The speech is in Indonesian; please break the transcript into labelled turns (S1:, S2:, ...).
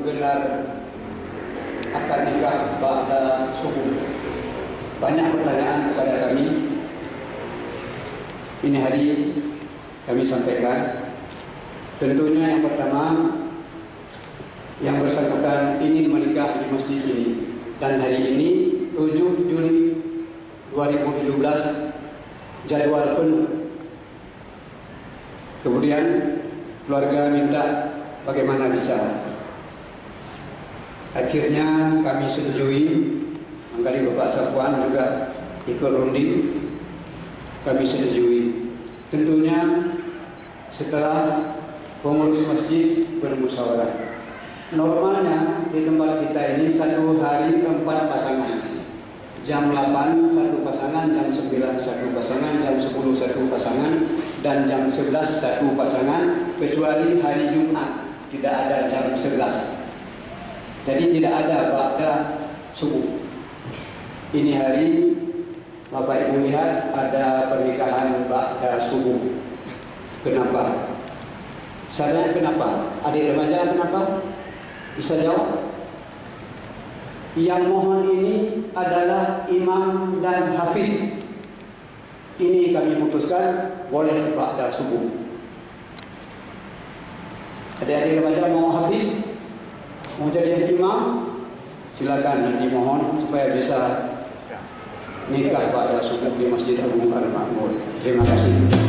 S1: menggelar akad nikah ba'da subuh. Banyak pertanyaan kepada kami. Ini hari kami sampaikan. Tentunya yang pertama, yang bersangkutan ingin menikah di masjid ini, dan hari ini 7 Juli 2017 jadwal penuh. Kemudian keluarga minta bagaimana bisa. Akhirnya kami setujui, mengkali Bapak Safwan juga ikut runding, kami setujui. Tentunya setelah pengurus masjid bermusyawarah. Normalnya di tempat kita ini satu hari 4 pasangan. Jam 8 satu pasangan, jam 9 satu pasangan, jam 10 satu pasangan, dan jam 11 satu pasangan, kecuali hari Jumat tidak ada jam 11. Jadi tidak ada ba'da subuh. Ini hari Bapak Ibu lihat ada pernikahan ba'da subuh. Kenapa? Saya kenapa? Adik remaja kenapa? Bisa jawab? Yang mohon ini adalah imam dan hafiz. Ini kami putuskan boleh ba'da subuh. Adik-adik remaja mau hafiz? Mau jadi imam? Silakan, nanti mohon supaya bisa nikah pada subuh di Masjid Agung Al-Makmur. Terima kasih.